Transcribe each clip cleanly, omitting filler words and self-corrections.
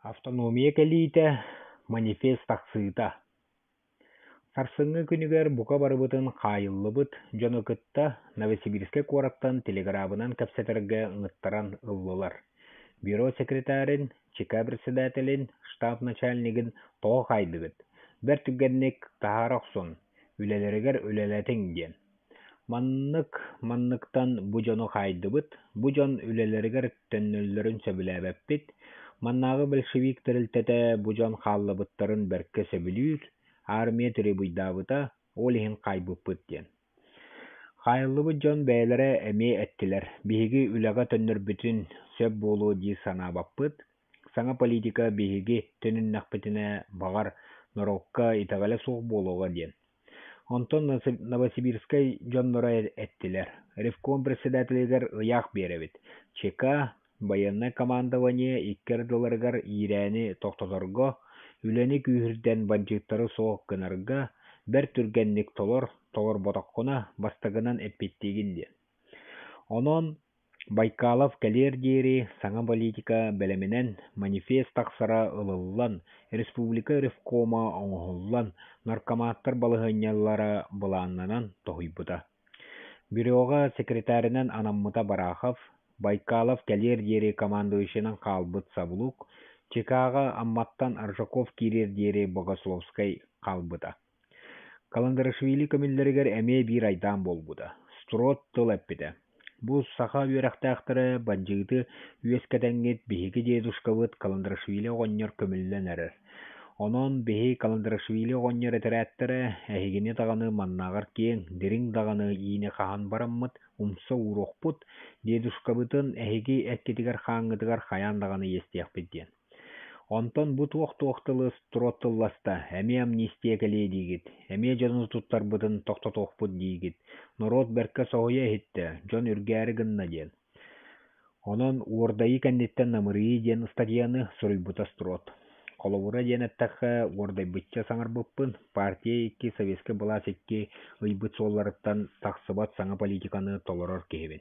Автономия кәлиите манифест тахсыыта. Сарсыҥҥы күнүгэр бука барыбытын хаайыллыбыт дьонокытта Новосибирске куораттан телеграфынан кэпсэтэргэ ыҥыттаран ыллылар. Бюро секретарин, ЧК председателин, штаб начальнигин тоҕо хайдыгыт. Бэр түгэнник таһаар охсон, үлэлэригэр үлэлэтиҥ диэн. Манныктан бу дьону хайдыбыт, бу дьон үлэлэригэр төннөллөрүн сөбүлээбэппит, маннааҕы большевик тырылтэтэ бу дьон хааллабыттарын бэркэ сөбүлүүр, армия төрү буйдаабыта, ол иһин хайбыппыт диэн. Хайыллыбыт дьон бээлэрэ эмиэ эттилэр, биһиги үлэҕэ төннөрбүтүн сөп буолуо дии санаабаппыт, саҥа политика биһиги төнүннэхпитинэ баҕар норовка итаҕылэ суох буолуоҕа диэн. Онтон Новосибирскай дьонноро эттилэр, ревком председателигэр ыйаах биэрэбит, ЧК военный командование иккер дыларыгар иирээни тохтоторго, үлэни күүһүрдэн бадьыттары суох гынарга, бэр түргэнник толор ботоххуна бастагынан эппиттиигин диэн. Онон Байкалов кэлиэр диэри саҥа политика бэлэминэн манифест тахсара ылыллан, республика ревкома оҥоһуллан, наркоматтар балыһыанньаллара былааннанан тоһуйбута. Бюроға секретаринен Анаммыта Барахов, Байкалов кэлиэр диэри командующинан хаалбыт Сабулук, ЧКга амматтан Аржаков киирэр диэри Богословскай хаалбыта. Каландарашвили көмүллэригэр эмиэ биир айдаан болбута. Строт тыл эппите. Бу саха үөрэхтээхтэрэ бадьыыты үөскэтэҥҥит биһиги дедушкабыт Каландарашвили оҕонньор көмүллэн эрэр. Онон биһи Каландарашвили оҕонньор этэрээттэрэ эһигини даҕаны маннааҕар киэҥ дириҥ даҕаны иини хаһан бараммыт умса уурухпут, дедушкабытын эһиги эккитигэр хааҥҥытыгар хайаан даҕаны иэстиэхпит диэн. Онтон бу туох-туохтылы строт тылласта, эмиэ амнистия кэлиэ диигит, эмиэ дьону туттарбытын тохтотуохпут диигит, норот бэркэ соһуйа иһиттэ, дьон үргээри гынна диэн. Онон уордайы кэнниттэн намырыы диэн статьяны суруйбута строт. Холовура диэн эттэххэ уордайбытча саҥарбыппын, партия икки советский былаас икки ыйбыт суолларыттан тахсыбат саҥа политиканы толорор киһибин.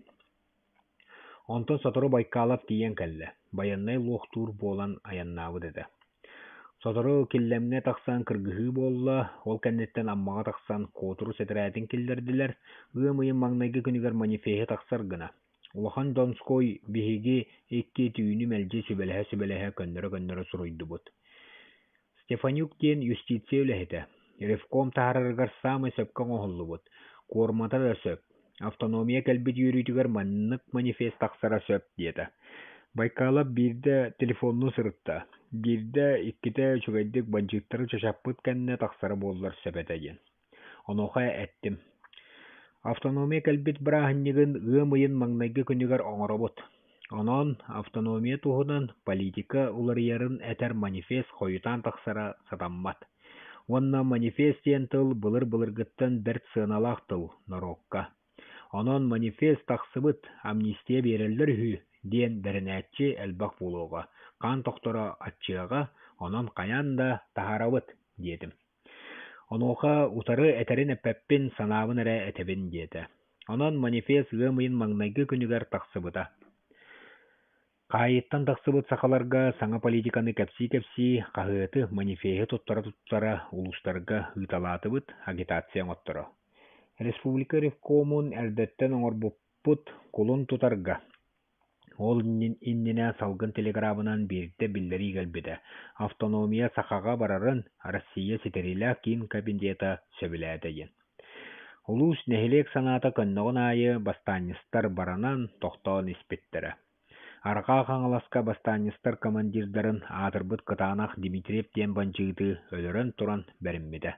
Онтон сотору Байкалов тиийэн кэллэ, военный луохтуур буолан аяннаабыт этэ. Сотору киллэмҥэ тахсан кыргыһыы буолла, ол кэнниттэн аммаҕа тахсан куотуру сэтэрээттин киллэрдилэр, ыам-ыйым маҥнайгы күнүгэр манифеһи тахсар гына. Улахан Донской биһиги икки түүнү мэлдьи сүбэлэһэ көннөрө суруйдубут. Стефанюк диэн юстиция үлэһитэ, ревком таһаарарыгар саамай сөпкө оҥоһуллубут, куормата да сөп. Автономия кэлбит үөрүүтүгэр маннык манифест тахсара сөп диэtä. Байкалов биирдэ телефонну сырытта, биирдэ икките чугайдык бадьыттары чачаппыт кэннэ тахсара буоллар сөпэтэ диэн. Онуоха эттим. Автономия кэлбит бырааһынньыгын ыам-ыйын маҥнайгы күнүгэр оҥоробут. Онон автономия туһунан политика уларыйарын этэр манифест хойутаан тахсара сатаммат. Уонна манифест диэн тыл былыр-былыргыттан бэрт сыаналаах тыл, норовка. Онон манифест тахсыбыт амнистия биэрэллэр үһү диэн бэрэнээччи элбах буолуоҕа, хаан тохторо аччыаҕа, онон хайаан да таһаарабыт диэтим. Онуоха утары этэрин эппэппин санаабын эрэ этэбин диэтэ. Онон манифест ыам-ыйын маҥнайгы күнүгэр тахсыбыта. Хаайыттан тахсыбыт сахаларга саҥа политиканы кэпсии хаһыаты манифеһи туттара улустарга ыыталаатыбыт агитация оҥотторо. Республика ревкомун эрдэттэн оҥорбуппут кулун тутарга. Ол иннинэ салгын телеграфынан биирдэ биллэри игэлбитэ. Автономия сахаға барарын Россия ситерилээх киин кабинета сөбүлээtä диэн. Улуус нэһилиэк санаата көннөҕүн аайы бастаанньыстар баранан тохтоон испиттэрэ. Арҕаа хаҥаласка бастаанньыстар командирдарын аатырбыт кытаанах Дмитриев диэн бандьыыты өлөрөн туран бэриммитэ.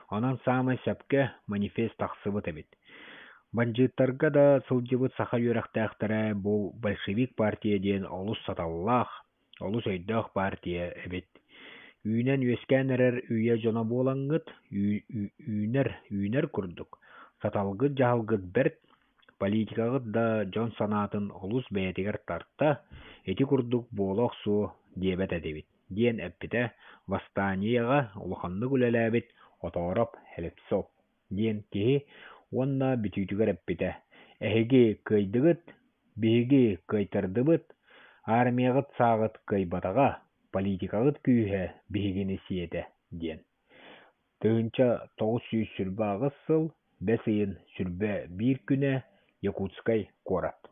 Онон саамай сөпкө манифест тахсыбыт эбит. Бандьыыттарга да сылдьыбыт саха үөрэхтээхтэрэ бу большевик партия диэн олус саталлаах, олус өйдөөх партия эбит. Үүнэн үөскээн эрэр үйэ дьоно буолаҥҥыт, үүнэр курдук. Саталгыт дьаһалгыт бэрт, политикаҕыт да дьон санаатын олус бэйэтигэр тарта, эти курдук буолох суу диэбэт эдибит, диэн эппитэ восстаниеҕа улаханнык үлэлээбит отоороп Хелепцов диэн киһи уонна бүтүүтүгэр эппитэ. Эһиги кыайдыгыт, биһиги кыайтардыбыт, армияҕыт сааҕыт кыайбатаҕа, политикагыт күүһэ биһигини сиэтэ диэн. Тыынча 900 сүрбэ аҕыс сыл, бэс ыйын сүрбэ биир күнэ Якутскай куорат.